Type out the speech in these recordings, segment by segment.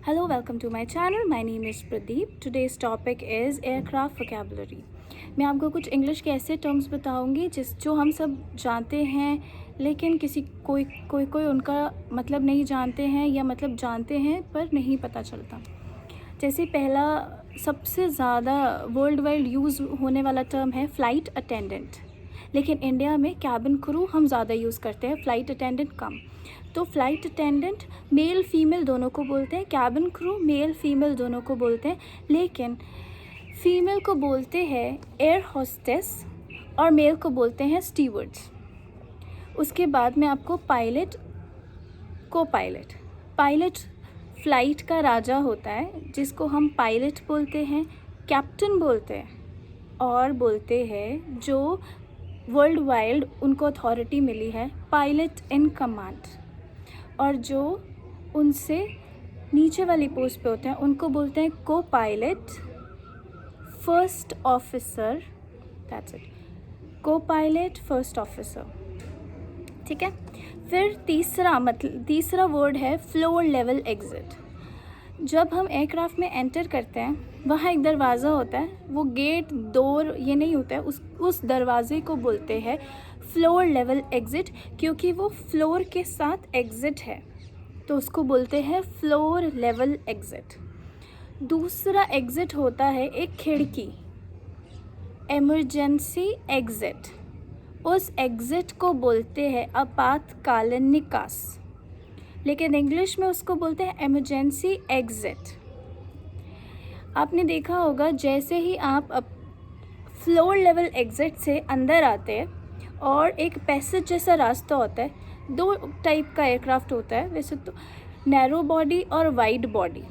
Hello, welcome to my channel. My name is Pradeep. Today's topic is aircraft vocabulary. मैं आपको कुछ English के ऐसे टर्म्स बताऊंगी जो हम सब जानते हैं, लेकिन कोई उनका मतलब नहीं जानते हैं या मतलब जानते हैं पर नहीं पता चलता। जैसे पहला सबसे ज़्यादा वर्ल्ड वाइड यूज़ होने वाला टर्म है फ़्लाइट अटेंडेंट, लेकिन इंडिया में कैबिन क्रू हम ज़्यादा यूज़ करते हैं, फ़्लाइट अटेंडेंट कम। तो फ़्लाइट अटेंडेंट मेल फीमेल दोनों को बोलते हैं, कैबिन क्रू मेल फीमेल दोनों को बोलते हैं, लेकिन फीमेल को बोलते हैं एयर होस्टेस और मेल को बोलते हैं स्टीवर्ड्स। उसके बाद में आपको पायलट, को पायलट फ़्लाइट का राजा होता है जिसको हम पायलट बोलते हैं, कैप्टन बोलते हैं और बोलते हैं जो वर्ल्ड वाइड उनको अथॉरिटी मिली है पायलट इन कमांड, और जो उनसे नीचे वाली पोस्ट पे होते हैं उनको बोलते हैं को pilot, first officer, that's it, को पायलट फर्स्ट ऑफिसर। ठीक है। फिर तीसरा वर्ड है फ्लोर लेवल एग्ज़िट। जब हम एयरक्राफ्ट में एंटर करते हैं वहाँ एक दरवाज़ा होता है, वो गेट डोर ये नहीं होता है, उस दरवाज़े को बोलते हैं फ्लोर लेवल एग्ज़िट, क्योंकि वो फ्लोर के साथ एग्ज़िट है तो उसको बोलते हैं फ्लोर लेवल एग्ज़िट। दूसरा एग्ज़िट होता है एक खिड़की, इमरजेंसी एग्ज़िट, उस एग्ज़िट को बोलते हैं आपातकालीन निकास, लेकिन इंग्लिश में उसको बोलते हैं इमरजेंसी एग्ज़िट। आपने देखा होगा जैसे ही आप फ्लोर लेवल एग्ज़िट से अंदर आते हैं और एक पैसेज जैसा रास्ता होता है, दो टाइप का एयरक्राफ्ट होता है वैसे तो, नैरो बॉडी और वाइड बॉडी।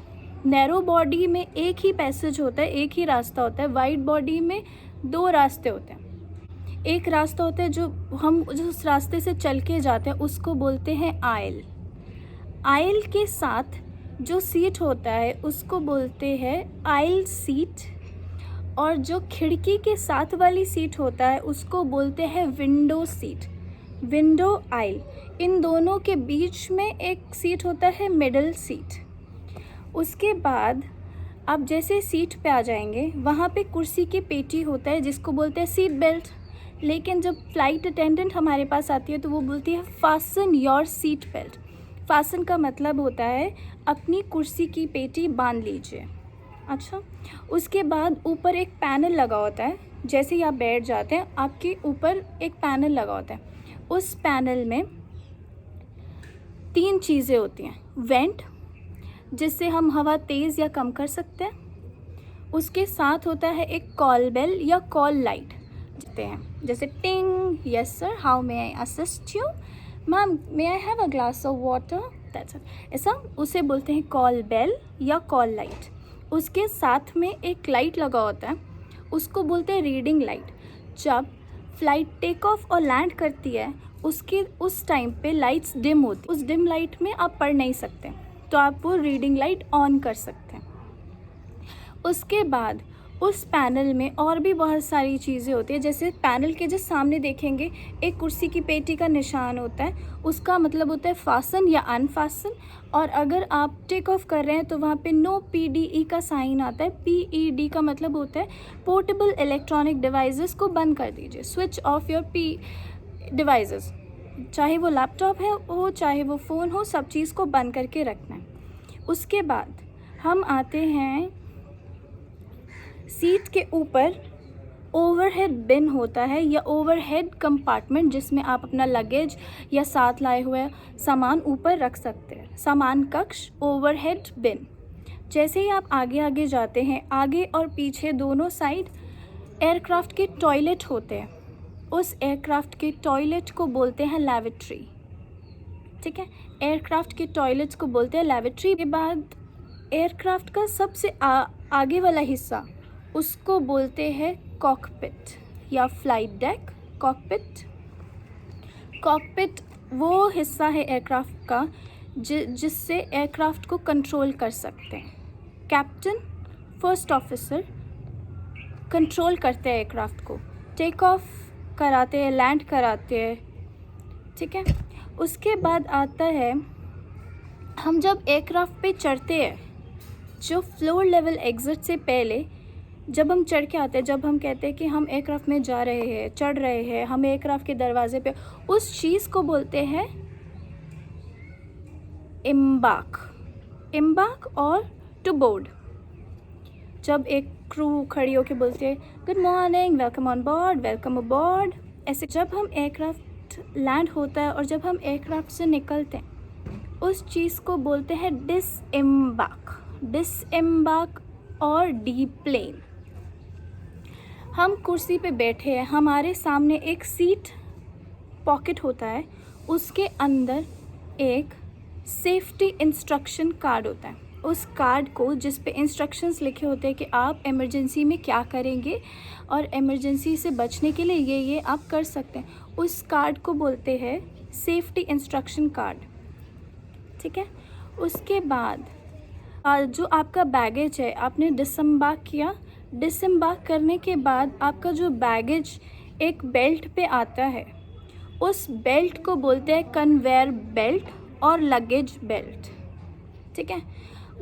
नैरो बॉडी में एक ही पैसेज होता है, एक ही रास्ता होता है, वाइड बॉडी में दो रास्ते होते हैं। एक रास्ता होता है जो उस रास्ते से चल के जाते हैं उसको बोलते हैं आयल। आयल के साथ जो सीट होता है उसको बोलते हैं आयल सीट, और जो खिड़की के साथ वाली सीट होता है उसको बोलते हैं विंडो सीट, विंडो आयल। इन दोनों के बीच में एक सीट होता है मिडल सीट। उसके बाद आप जैसे सीट पे आ जाएंगे वहाँ पे कुर्सी की पेटी होता है जिसको बोलते हैं सीट बेल्ट, लेकिन जब फ़्लाइट अटेंडेंट हमारे पास आती है तो वो बोलती है fasten your seat belt. Fasten का मतलब होता है अपनी कुर्सी की पेटी बांध लीजिए। अच्छा, उसके बाद ऊपर एक पैनल लगा होता है, जैसे ही आप बैठ जाते हैं आपके ऊपर एक पैनल लगा होता है। उस पैनल में तीन चीज़ें होती हैं, वेंट जिससे हम हवा तेज़ या कम कर सकते हैं, उसके साथ होता है एक कॉल बेल या कॉल लाइट कहते हैं, जैसे टिंग, yes sir, how may I assist you, ma'am may I have a glass of water, that's it, ऐसा उसे बोलते हैं कॉल बेल या कॉल लाइट। उसके साथ में एक लाइट लगा होता है उसको बोलते हैं रीडिंग लाइट। जब फ़्लाइट टेक ऑफ और लैंड करती है उस टाइम पे लाइट्स डिम होती, उस डिम लाइट में आप पढ़ नहीं सकते तो आप वो रीडिंग लाइट ऑन कर सकते हैं। उसके बाद उस पैनल में और भी बहुत सारी चीज़ें होती है, जैसे पैनल के जो सामने देखेंगे एक कुर्सी की पेटी का निशान होता है, उसका मतलब होता है फासन या अनफासन, और अगर आप टेक ऑफ कर रहे हैं तो वहाँ पे नो PDE का साइन आता है। PED का मतलब होता है पोर्टेबल इलेक्ट्रॉनिक डिवाइसेस को बंद कर दीजिए, स्विच ऑफ योर डिवाइसेस, चाहे वो लैपटॉप हो चाहे वो फ़ोन हो, सब चीज़ को बंद करके रखना है। उसके बाद हम आते हैं सीट के ऊपर ओवरहेड बिन होता है या ओवरहेड कंपार्टमेंट, जिसमें आप अपना लगेज या साथ लाए हुए सामान ऊपर रख सकते हैं, सामान कक्ष, ओवरहेड बिन। जैसे ही आप आगे जाते हैं, आगे और पीछे दोनों साइड एयरक्राफ्ट के टॉयलेट होते हैं, उस एयरक्राफ्ट के टॉयलेट को बोलते हैं लैवेट्री। ठीक है, एयरक्राफ्ट के टॉयलेट्स को बोलते हैं लैवेट्री। के बाद एयरक्राफ्ट का सबसे आगे वाला हिस्सा उसको बोलते हैं कॉकपिट या फ्लाइट डेक। कॉकपिट वो हिस्सा है एयरक्राफ्ट का जिससे एयरक्राफ्ट को कंट्रोल कर सकते हैं। कैप्टन, फर्स्ट ऑफिसर कंट्रोल करते हैं एयरक्राफ्ट को, टेक ऑफ कराते हैं, लैंड कराते हैं। ठीक है। उसके बाद आता है हम जब एयरक्राफ्ट पे चढ़ते हैं जो फ्लोर लेवल एग्जिट से पहले जब हम चढ़ के आते हैं, जब हम कहते हैं कि हम एयरक्राफ्ट में जा रहे हैं, चढ़ रहे हैं, हम एयरक्राफ्ट के दरवाजे पे, उस चीज़ को बोलते हैं एम्बार्क। एम्बार्क और टू बोर्ड। जब एक क्रू खड़ी होकर बोलती है good morning, welcome on board, welcome aboard, ऐसे जब हम एयरक्राफ्ट लैंड होता है और जब हम एयरक्राफ्ट से निकलते हैं उस चीज़ को बोलते हैं डिसएम्बार्क। डिसएम्बार्क और डीप्लेन। हम कुर्सी पे बैठे हैं, हमारे सामने एक सीट पॉकेट होता है, उसके अंदर एक सेफ्टी इंस्ट्रक्शन कार्ड होता है। उस कार्ड को जिस पे इंस्ट्रक्शंस लिखे होते हैं कि आप इमरजेंसी में क्या करेंगे और इमरजेंसी से बचने के लिए ये आप कर सकते हैं, उस कार्ड को बोलते हैं सेफ्टी इंस्ट्रक्शन कार्ड। ठीक है। उसके बाद जो आपका बैगेज है आपने डिसएम्बार्क किया। डिसएम्बार्क करने के बाद आपका जो बैगेज एक बेल्ट पे आता है, उस बेल्ट को बोलते हैं कन्वेयर बेल्ट और लगेज बेल्ट। ठीक है।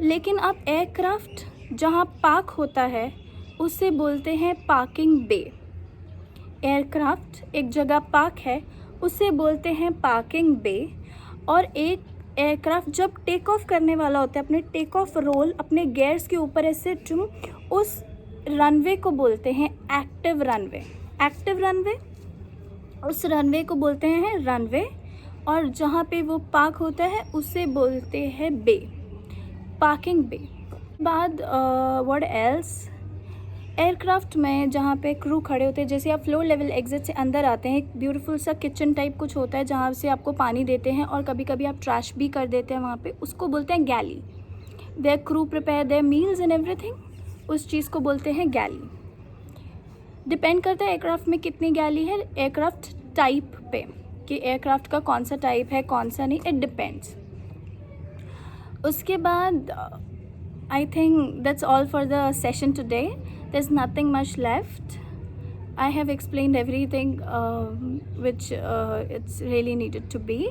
लेकिन आप एयरक्राफ्ट जहाँ पार्क होता है उसे बोलते हैं पार्किंग बे। एयरक्राफ्ट एक जगह पार्क है उसे बोलते हैं पार्किंग बे। और एक एयरक्राफ्ट जब टेक ऑफ करने वाला होता है, अपने टेक ऑफ रोल अपने गेयर्स के ऊपर ऐसे उस रनवे को बोलते हैं एक्टिव रनवे। एक्टिव रनवे, उस रनवे को बोलते हैं रनवे। और जहाँ पे वो पार्क होता है उसे बोलते हैं बे, पार्किंग बे। बाद व्हाट एल्स, एयरक्राफ्ट में जहाँ पे क्रू खड़े होते हैं, जैसे आप फ्लोर लेवल एग्जिट से अंदर आते हैं, एक ब्यूटीफुल सा किचन टाइप कुछ होता है जहाँ से आपको पानी देते हैं और कभी कभी आप ट्रैश भी कर देते हैं वहाँ पे, उसको बोलते हैं galley. Where crew prepare their meals and everything, उस चीज़ को बोलते हैं गैली। डिपेंड करता है एयरक्राफ्ट में कितनी गैली है, एयरक्राफ्ट टाइप पे, कि एयरक्राफ्ट का कौन सा टाइप है कौन सा नहीं, इट डिपेंड्स। उसके बाद I think that's all for the session today. There is nothing much left. I have explained everything which it's really needed to be.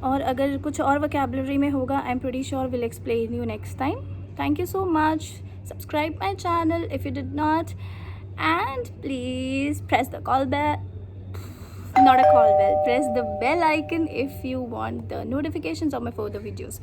और अगर कुछ और वोकैबुलरी में होगा, I am pretty sure will explain you next time. Thank you so much. Subscribe my channel if you did not, and please press the call bell, not a call bell, press the bell icon if you want the notifications of my further videos.